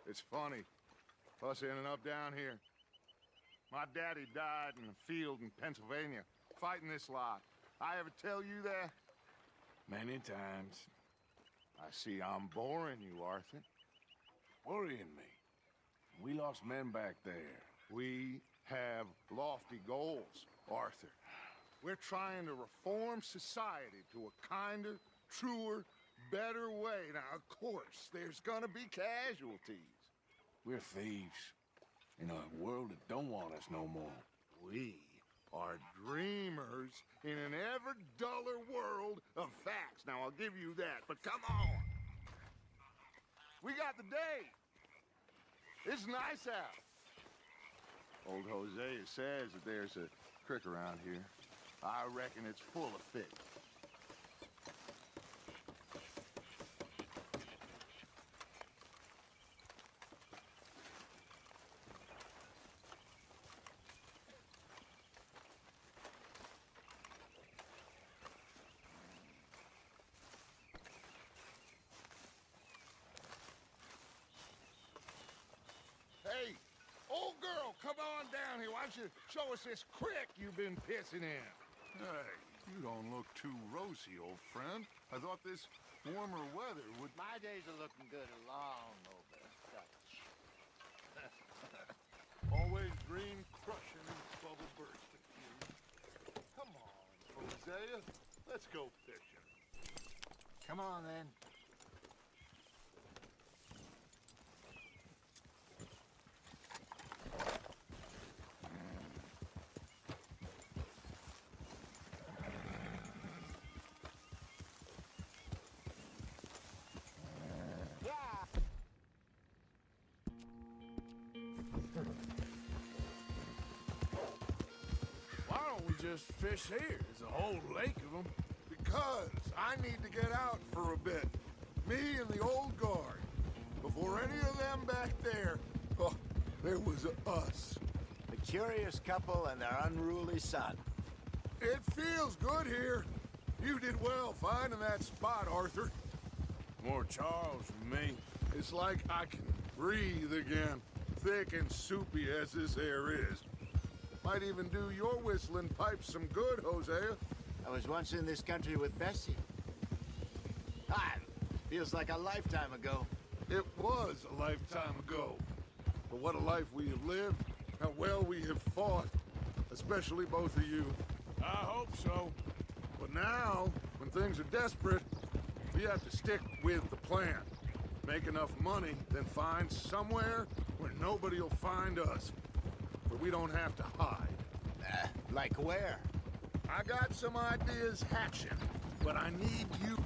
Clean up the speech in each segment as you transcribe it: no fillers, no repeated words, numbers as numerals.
It's funny, us ending up down here. My daddy died in a field in Pennsylvania, fighting this lot. I ever tell you that? Many times. I see I'm boring you, Arthur. Worrying me. We lost men back there. We have lofty goals, Arthur. We're trying to reform society to a kinder, truer, better way. Now, of course, there's gonna be casualties. We're thieves. In a world that don't want us no more. We are dreamers in an ever duller world of facts. Now, I'll give you that, but come on. We got the day. It's nice out. Old Hosea says that there's a creek around here. I reckon it's full of fish. Hey, old girl, come on down here. Why don't you show us this creek you've been pissing in? Hey, you don't look too rosy, old friend. I thought this warmer weather would... My days are looking good along over Dutch. Always dream crushing and bubble bursting. Come on, Hosea. Let's go fishing. Come on, then. Why don't we just fish here? There's a whole lake of them. Because I need to get out for a bit. Me and the old guard. Before any of them back there, oh, there was us. The curious couple and their unruly son. It feels good here. You did well finding that spot, Arthur. More Charles than me. It's like I can breathe again, thick and soupy as this air is. Might even do your whistling pipes some good, Hosea. I was once in this country with Bessie. Ah, feels like a lifetime ago. It was a lifetime ago. But what a life we have lived, how well we have fought, especially both of you. I hope so. But now, when things are desperate, we have to stick with the plan. Make enough money, then find somewhere where nobody will find us. Where we don't have to hide. Like where? I got some ideas hatching, but I need you.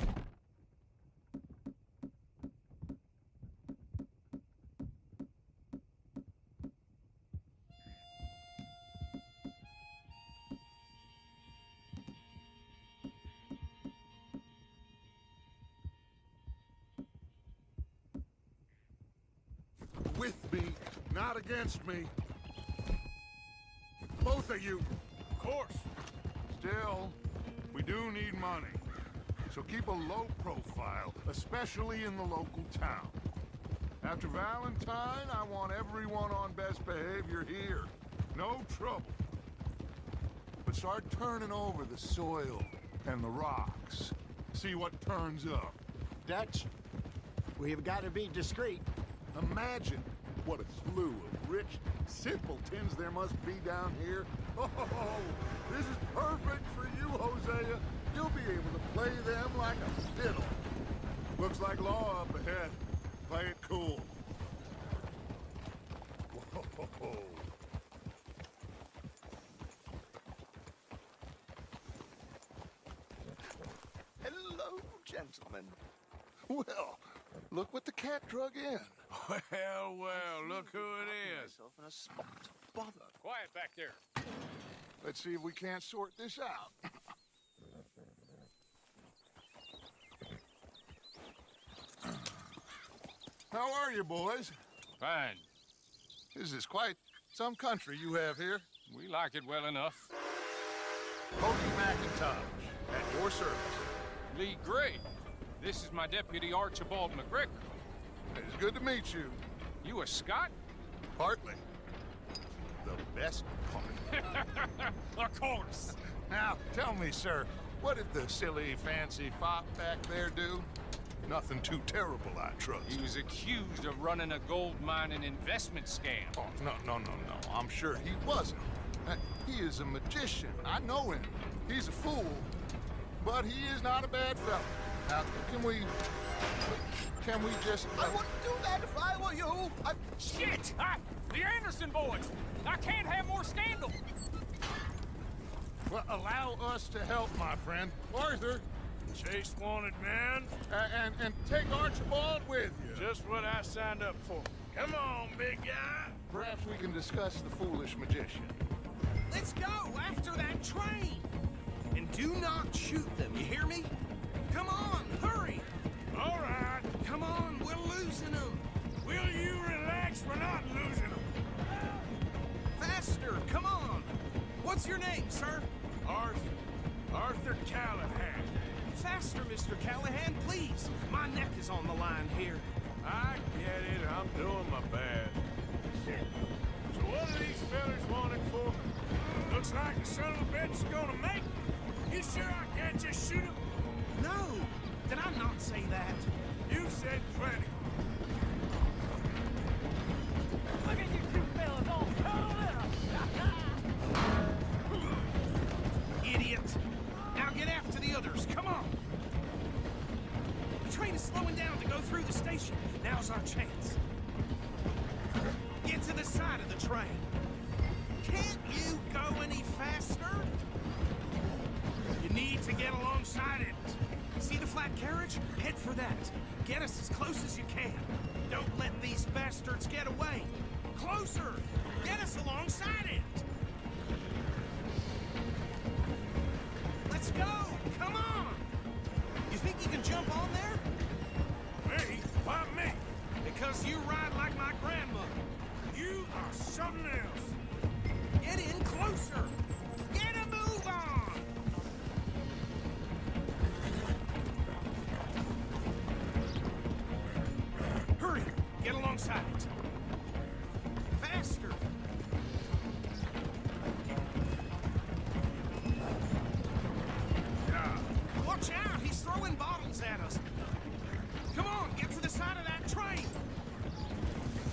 With me, not against me. Both of you. Of course. Still, we do need money. So keep a low profile, especially in the local town. After Valentine, I want everyone on best behavior here. No trouble. But start turning over the soil and the rocks. See what turns up. Dutch, we've got to be discreet. Imagine what a slew of rich simpletons there must be down here. Oh, this is perfect for you, Hosea. You'll be able to play them like a fiddle. Looks like law up ahead. Play it cool. Whoa. Hello, gentlemen. Well, look what the cat drug in. Well, look who it is. Myself in a spot. Bother. Quiet back there. Let's see if we can't sort this out. How are you, boys? Fine. This is quite some country you have here. We like it well enough. Pokey McIntosh, at your service. Lee Gray. This is my deputy, Archibald McGregor. It's good to meet you. You a Scot? Partly. The best part. Of course. Now, tell me, sir, what did the silly, fancy fop back there do? Nothing too terrible, I trust. He was accused of running a gold mining investment scam. Oh, no. I'm sure he wasn't. He is a magician. I know him. He's a fool. But he is not a bad fellow. Now, can we just... I wouldn't do that if I were you. Shit! The Anderson boys! I can't have more scandal! Well, allow us to help, my friend. Arthur, Chase wanted man. and take Archibald with you. Just what I signed up for. Come on, big guy. Perhaps we can discuss the foolish magician. Let's go after that train! And do not shoot them, you hear me? Come on, hurry! All right. Come on, we're losing them! Will you relax? We're not losing them. Faster, come on! What's your name, sir? Arthur Callahan. Faster, Mr. Callahan, please! My neck is on the line here. I get it. I'm doing my best. So what are these fellas wanted for? Looks like the son of a bitch is gonna make it. You sure I can't just shoot him? No! Did I not say that? You said plenty. Look at you two fellas all curled up! Idiot! Now get after the others, come on! The train is slowing down to go through the station. Now's our chance. Get to the side of the train. Can't you go any faster? You need to get alongside it. See the flat carriage? Head for that. Get us as close as you can. Don't let these bastards get away. Closer! Get us alongside it! Let's go! Come on! You think you can jump on there? Me? Why me? Because you ride like my grandmother. You are something else. Get in closer! Get a move on! Hurry! Get alongside it. Faster! Watch out! He's throwing bottles at us. Come on, get to the side of that train!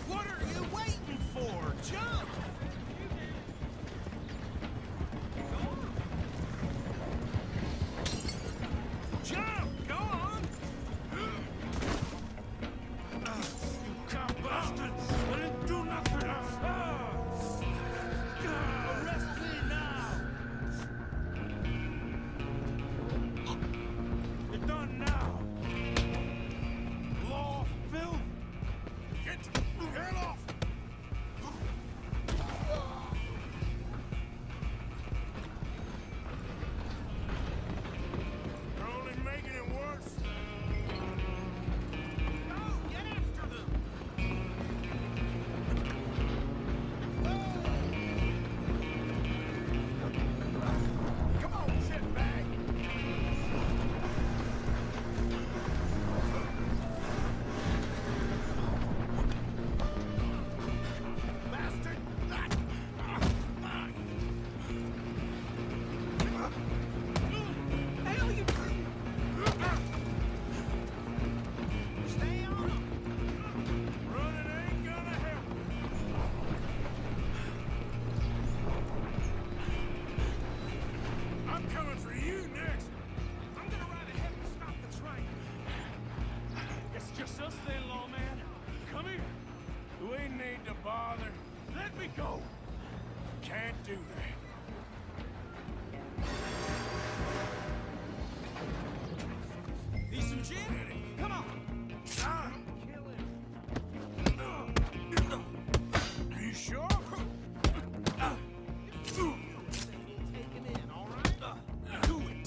What are you waiting for? Jump! Jump! Go on! You cop bastards! I didn't do nothing! Arrest me now! You're done now! Law, Phil! Get off! You're only making it worse. Go! Get after them! Come on, shitbag. Bastard! Hell, you... Stay on them! Running ain't gonna help. I'm coming for you next. I'm gonna ride ahead and stop the train. It's just us then, lawman. Come here. We need to bother. Let me go. Can't do that. Need some gin? Come on! Ah! Are you sure? Take him in, all right? Do it!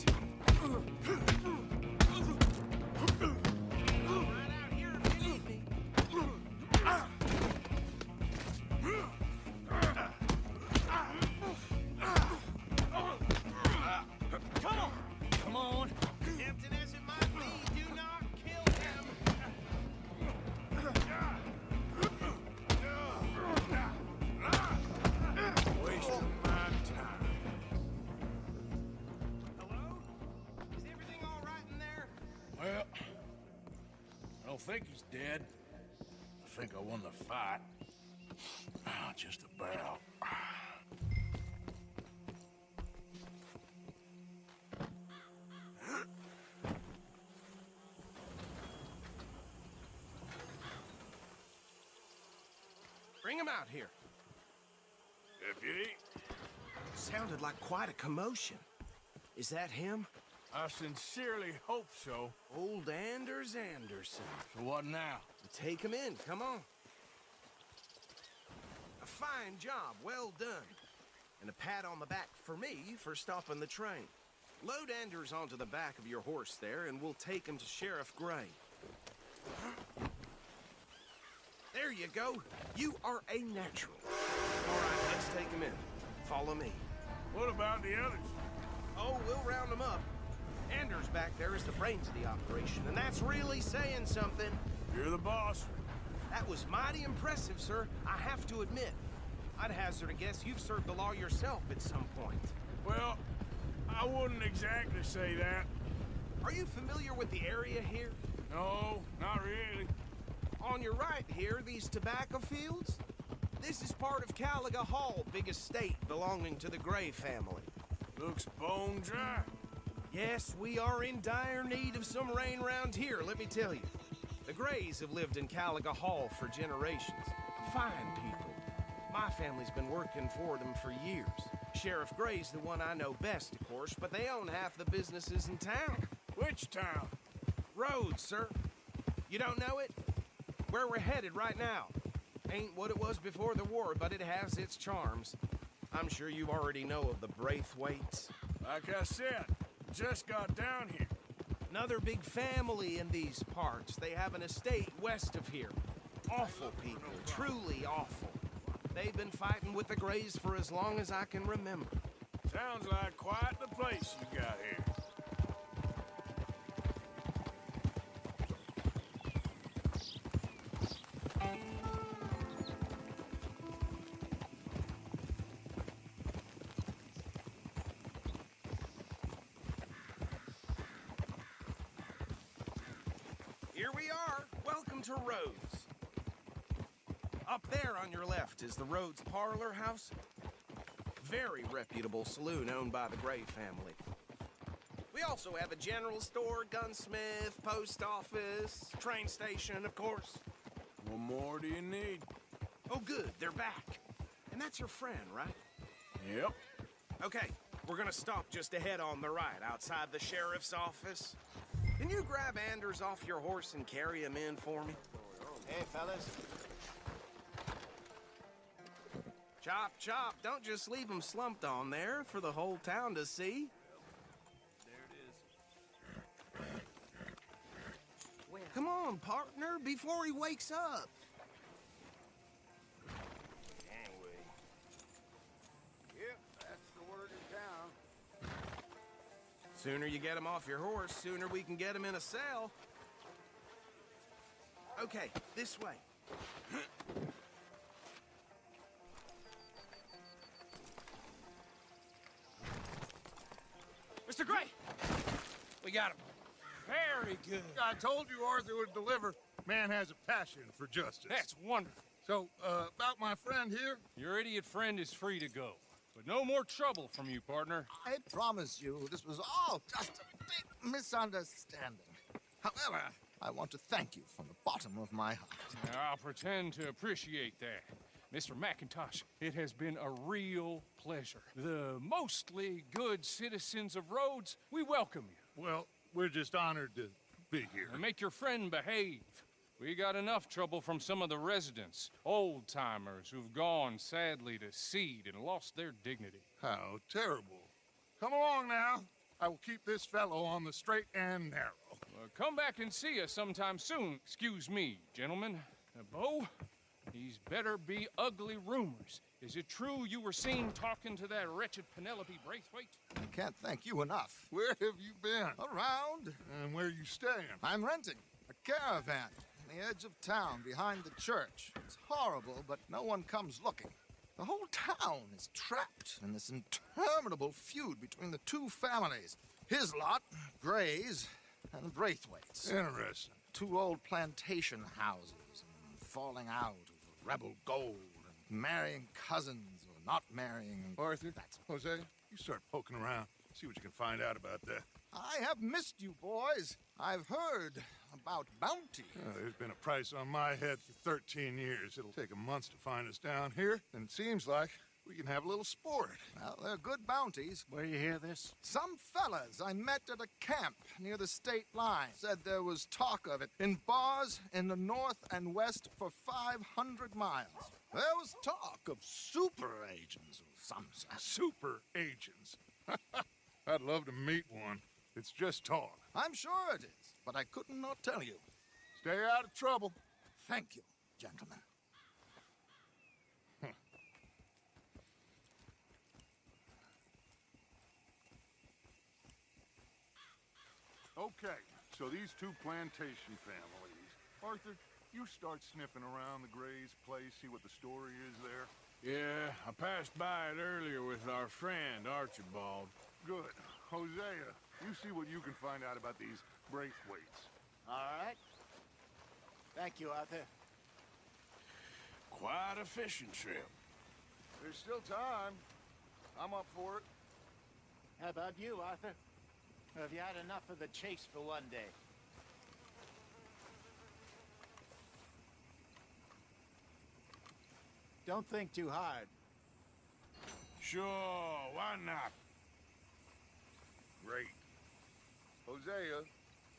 Right out here if you need me. Come on! Come on. Tempting as it might be, do not think he's dead. I think I won the fight. Just about. Bring him out here. Deputy, Sounded like quite a commotion. Is that him? I sincerely hope so. Old Anders Anderson. So what now? Take him in, come on. A fine job, well done. And a pat on the back for me for stopping the train. Load Anders onto the back of your horse there, and we'll take him to Sheriff Gray. There you go. You are a natural. All right, let's take him in. Follow me. What about the others? Oh, we'll round them up. Anders back there is the brains of the operation, and that's really saying something. You're the boss. That was mighty impressive, sir. I have to admit. I'd hazard a guess you've served the law yourself at some point. Well, I wouldn't exactly say that. Are you familiar with the area here? No, not really. On your right here, these tobacco fields? This is part of Caliga Hall, big estate belonging to the Gray family. Looks bone dry. Yes, we are in dire need of some rain around here, let me tell you. The Grays have lived in Caliga Hall for generations. Fine people. My family's been working for them for years. Sheriff Gray's the one I know best, of course, but they own half the businesses in town. Which town? Rhodes, sir. You don't know it? Where we're headed right now. Ain't what it was before the war, but it has its charms. I'm sure you already know of the Braithwaites. Like I said, just got down here. Another big family in these parts. They have an estate west of here. Awful people, truly awful. They've been fighting with the Grays for as long as I can remember. Sounds like quite the place you got here. Here we are. Welcome to Rhodes. Up there on your left is the Rhodes Parlor House. Very reputable saloon owned by the Gray family. We also have a general store, gunsmith, post office, train station, of course. What more do you need? Oh, good, they're back. And that's your friend, right? Yep. Okay, we're gonna stop just ahead on the right, outside the sheriff's office. Can you grab Anders off your horse and carry him in for me? Hey, fellas. Chop, chop, don't just leave him slumped on there for the whole town to see. Come on, partner, before he wakes up. Yep, that's the word in town. Sooner you get him off your horse, sooner we can get him in a cell. Okay, this way. Mr. Gray! We got him. Very good. I told you Arthur would deliver. Man has a passion for justice. That's wonderful. So, about my friend here? Your idiot friend is free to go. But no more trouble from you, partner. I promise you, this was all just a big misunderstanding. However, I want to thank you from the bottom of my heart. Now, I'll pretend to appreciate that. Mr. McIntosh, it has been a real pleasure. The mostly good citizens of Rhodes, we welcome you. Well, we're just honored to be here. And make your friend behave. We got enough trouble from some of the residents, old-timers who've gone, sadly, to seed and lost their dignity. How terrible. Come along now. I will keep this fellow on the straight and narrow. Come back and see us sometime soon. Excuse me, gentlemen. Bo, these better be ugly rumors. Is it true you were seen talking to that wretched Penelope Braithwaite? I can't thank you enough. Where have you been? Around, And where you staying? I'm renting a caravan on the edge of town behind the church. It's horrible, but no one comes looking. The whole town is trapped in this interminable feud between the two families. His lot, Gray's, and Braithwaite's. Interesting. two old plantation houses and falling out over rebel gold and marrying cousins or not marrying. Arthur, That's Jose, you start poking around. See what you can find out about that. I have missed you, boys. I've heard about bounty. There's been a price on my head for 13 years. It'll take 'em months to find us down here, and it seems like we can have a little sport. Well, they're good bounties. Where you hear this? Some fellas I met at a camp near the state line said there was talk of it in bars in the north and west for 500 miles. There was talk of super agents of some sort. Super agents. I'd love to meet one. It's just talk. I'm sure it is, but I couldn't not tell you. Stay out of trouble. Thank you, gentlemen. Okay, so these two plantation families. Arthur, you start sniffing around the Gray's place, see what the story is there. Yeah, I passed by it earlier with our friend, Archibald. Good. Hosea, you see what you can find out about these Braithwaites. All right. Thank you, Arthur. Quite a fishing trip. There's still time. I'm up for it. How about you, Arthur? Or have you had enough of the chase for one day? Don't think too hard. Sure, why not? Great. Hosea,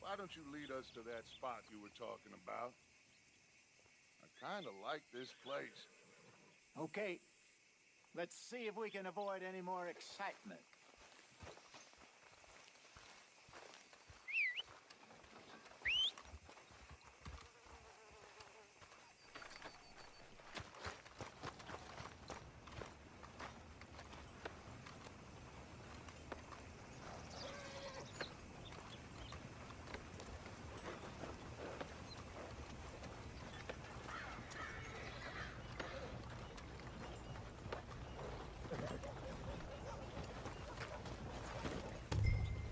why don't you lead us to that spot you were talking about? I kind of like this place. Okay. Let's see if we can avoid any more excitement.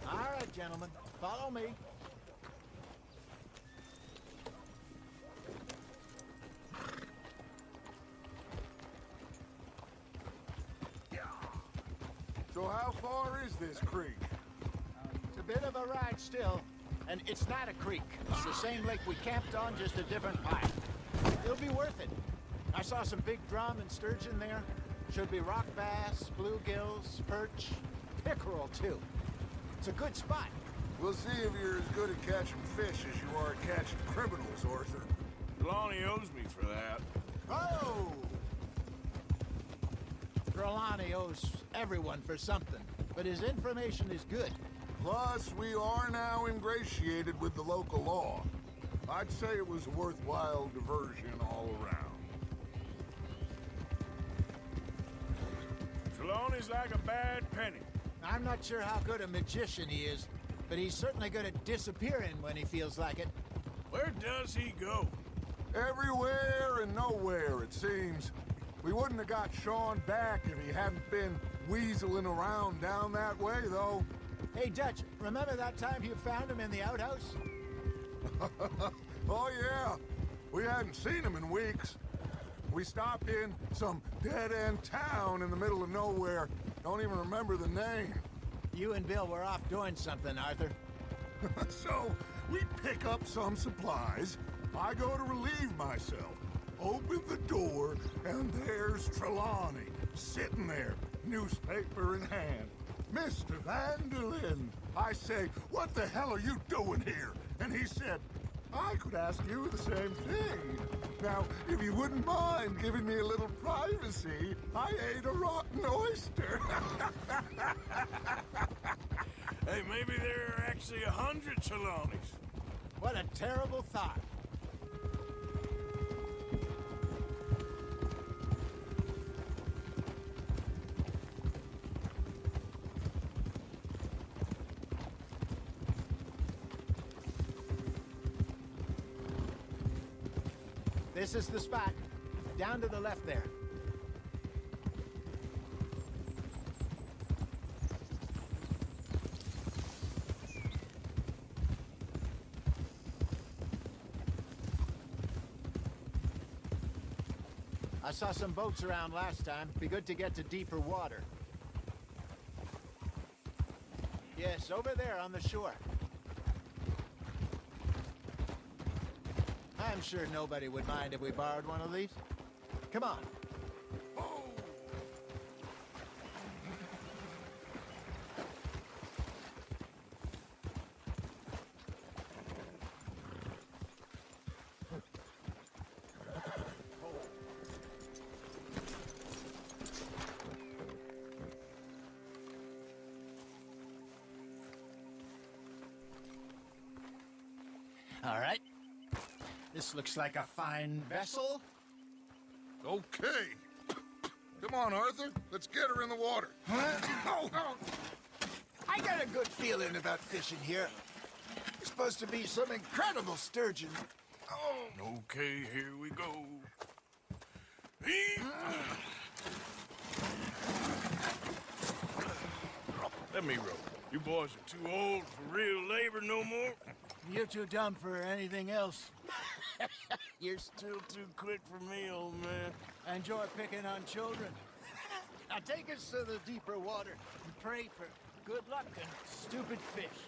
All right, gentlemen, follow me. So how far is this creek? It's a bit of a ride still, and it's not a creek. It's the same lake we camped on, just a different pipe. It'll be worth it. I saw some big drum and sturgeon there. Should be rock bass, bluegills, perch, pickerel too. It's a good spot. We'll see if you're as good at catching fish as you are at catching criminals, Arthur. Lonnie owes me for that. Oh! Trelawney owes everyone for something, but his information is good. Plus, we are now ingratiated with the local law. I'd say it was a worthwhile diversion all around. Trelawney's like a bad penny. I'm not sure how good a magician he is, but he's certainly good at disappearing when he feels like it. Where does he go? Everywhere and nowhere, it seems. We wouldn't have got Sean back if he hadn't been weaseling around down that way, though. Hey, Dutch, remember that time you found him in the outhouse? Oh, yeah. We hadn't seen him in weeks. We stopped in some dead-end town in the middle of nowhere. Don't even remember the name. You and Bill were off doing something, Arthur. So, we pick up some supplies. I go to relieve myself. Open the door, and there's Trelawney, sitting there, newspaper in hand. Mr. Vanderlyn. I say, what the hell are you doing here? And he said, I could ask you the same thing. Now, if you wouldn't mind giving me a little privacy, I ate a rotten oyster. Hey, maybe there are actually 100 Trelawneys. What a terrible thought. This is the spot. Down to the left there. saw some boats around last time. Be good to get to deeper water. Yes, over there on the shore. I'm sure nobody would mind if we borrowed one of these. Come on. All right. This looks like a fine vessel. Okay. Come on, Arthur. Let's get her in the water. I got a good feeling about fishing here. It's supposed to be some incredible sturgeon. Okay, here we go. Let me row. You boys are too old for real labor no more. You're too dumb for anything else. You're still too quick for me, old man. I enjoy picking on children. Now take us to the deeper water and pray for good luck and stupid fish.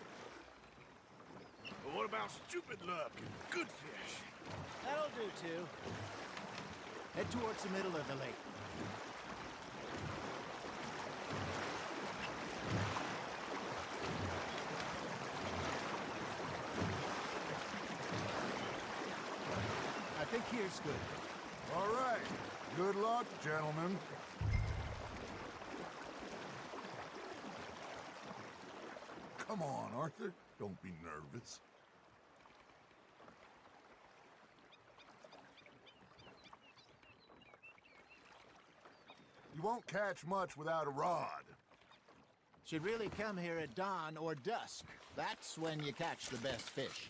But what about stupid luck and good fish? That'll do, too. Head towards the middle of the lake. I think here's good. All right. Good luck, gentlemen. Come on, Arthur. Don't be nervous. You won't catch much without a rod. Should really come here at dawn or dusk. That's when you catch the best fish.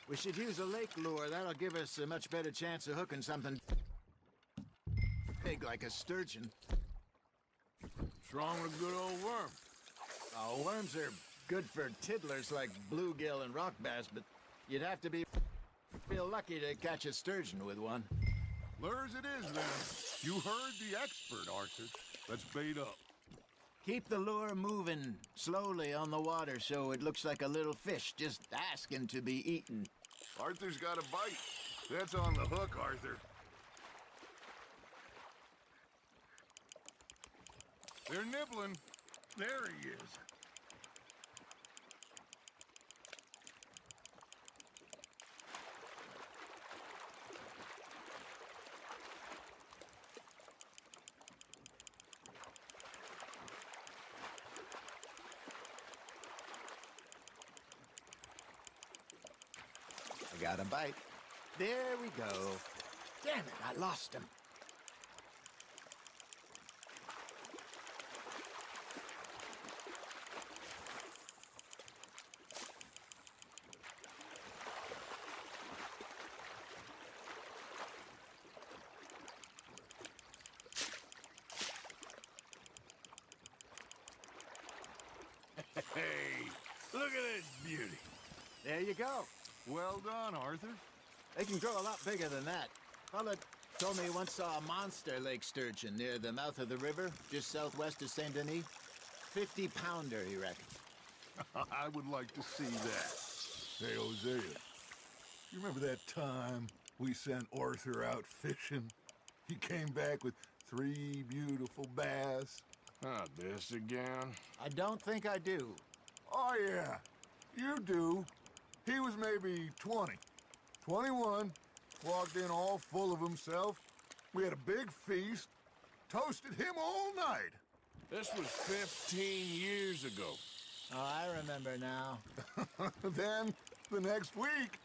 We should use a lake lure. That'll give us a much better chance of hooking something big like a sturgeon. What's wrong with a good old worm? Oh, worms are good for tiddlers like bluegill and rock bass, but you'd have to be real lucky to catch a sturgeon with one. Lures it is, then. You heard the expert, Arthur. Let's bait up. Keep the lure moving slowly on the water so it looks like a little fish just asking to be eaten. Arthur's got a bite. That's on the hook, Arthur. They're nibbling. There he is. I got a bite. There we go. Damn it, I lost him. Hey, look at this beauty. There you go. Well done, Arthur. They can grow a lot bigger than that. Fella told me he once saw a monster lake sturgeon near the mouth of the river, just southwest of Saint Denis. 50-pounder, he reckoned. I would like to see that. Hey, Hosea, you remember that time we sent Arthur out fishing? He came back with 3 beautiful bass. Not this again. I don't think I do. Oh, yeah, you do. He was maybe 20, 21, walked in all full of himself. We had a big feast, toasted him all night. This was 15 years ago. Oh, I remember now. Then, the next week,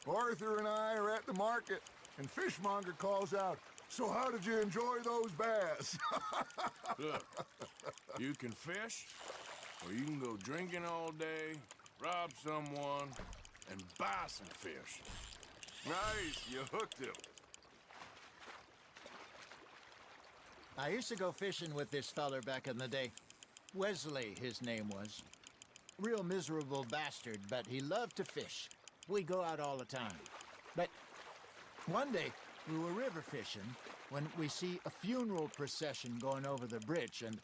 Arthur and I are at the market, and Fishmonger calls out, "So how did you enjoy those bass?" Look, you can fish, or you can go drinking all day, rob someone, and buy some fish. Nice, you hooked him. I used to go fishing with this feller back in the day. Wesley, his name was. Real miserable bastard, but he loved to fish. We go out all the time. But one day, We were river fishing when we see a funeral procession going over the bridge, and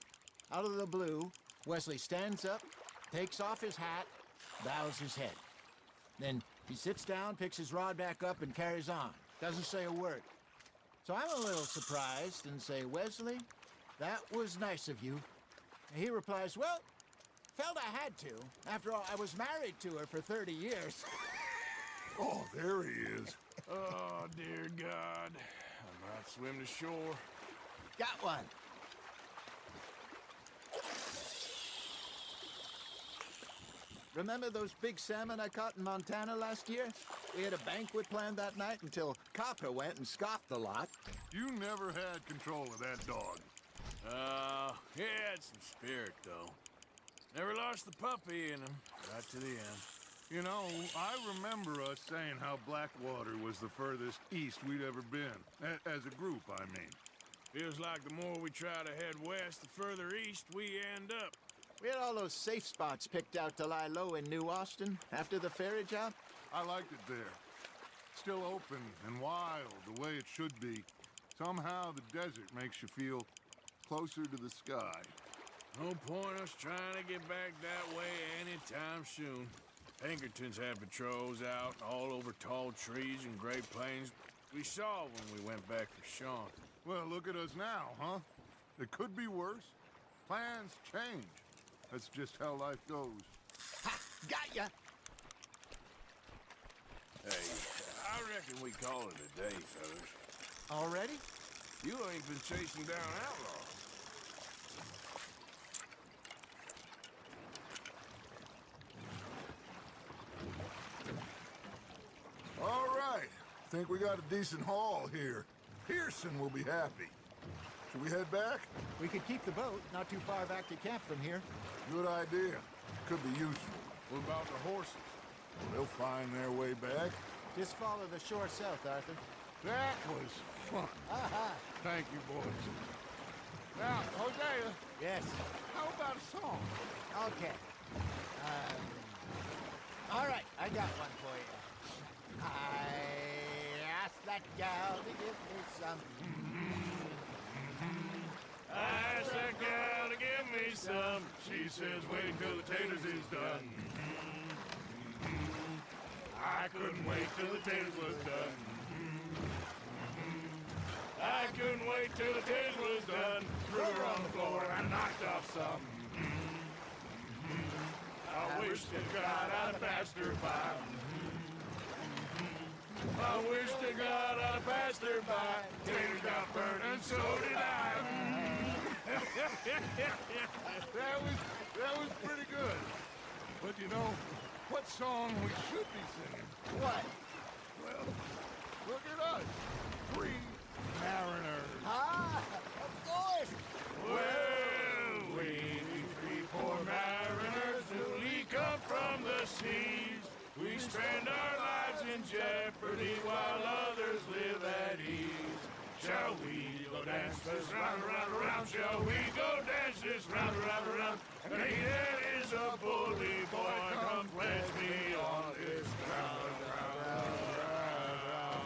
out of the blue, Wesley stands up, takes off his hat, bows his head. Then he sits down, picks his rod back up, and carries on. Doesn't say a word. So I'm a little surprised and say, Wesley, that was nice of you. And he replies, well, felt I had to. After all, I was married to her for 30 years. Oh, there he is. Oh, dear God. I might swim to shore. Got one. Remember those big salmon I caught in Montana last year? We had a banquet planned that night until Copper went and scoffed the lot. You never had control of that dog. He had some spirit, though. Never lost the puppy in him. Right to the end. You know, I remember us saying how Blackwater was the furthest east we'd ever been. As a group, I mean. Feels like the more we try to head west, the further east we end up. We had all those safe spots picked out to lie low in New Austin after the ferry job. I liked it there. Still open and wild, the way it should be. Somehow the desert makes you feel closer to the sky. No point us trying to get back that way anytime soon. Pinkertons had patrols out all over tall trees and Great Plains. We saw when we went back for Sean. Well, look at us now, huh? It could be worse. Plans change. That's just how life goes. Ha! Got ya! Hey, I reckon we call it a day, fellas. Already? You ain't been chasing down outlaws. All right. Think we got a decent haul here. Pearson will be happy. Should we head back? We could keep the boat not too far back to camp from here. Good idea. Could be useful. What about the horses? They'll find their way back. Just follow the shore south, Arthur. That was fun. Aha! Thank you, boys. Now, Hosea, Yes. how about a song? Okay. All right, I got one for you. I asked that gal to give me some. I asked that gal to give me some. She says, wait till the taters is done. I couldn't wait till the taters was done. I couldn't wait till the taters was done. Threw her on the floor and I knocked off some. I wish to God I'd passed her by. I wish to God I'd passed her by. Taters got burned and so did I. That was pretty good. But you know, what song we should be singing? What? Well, look at us. Free mariners. Ah, of course. Well, we three poor mariners newly come from the seas. We spend our lives in jeopardy while others live at ease. Shall we go dance this round, round, round? Shall we go dance this round, round, round? And there is a bully boy, come pledge me on this ground, round, round.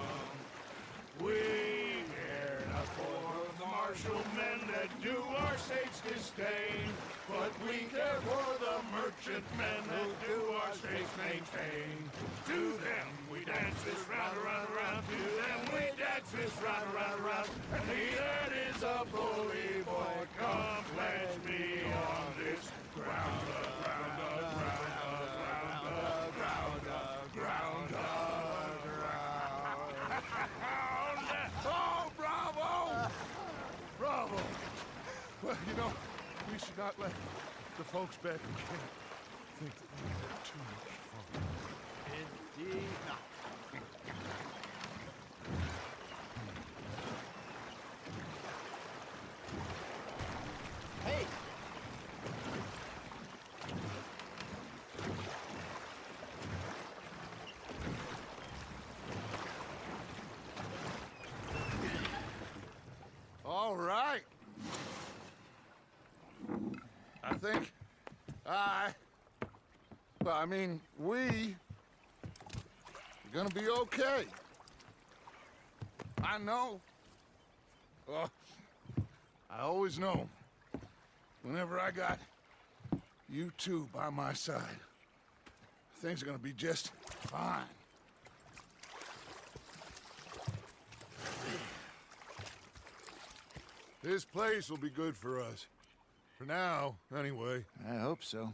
We care not for the martial men that do our state's disdain, but we care for the merchant men that do our state's maintain. To them we dance this round, round, round. To them we dance this round, round, round. And he that is a bully boy, come pledge me on this ground, ground, ground, ground, ground, ground, ground. Oh, bravo! Bravo! Well, you know, we should not let the folks back in camp think that we had too much fun. Indeed not. Hey! All right. I think we're gonna be okay. I know. Well, I always know. Whenever I got you two by my side, things are gonna be just fine. This place will be good for us. For now, anyway. I hope so.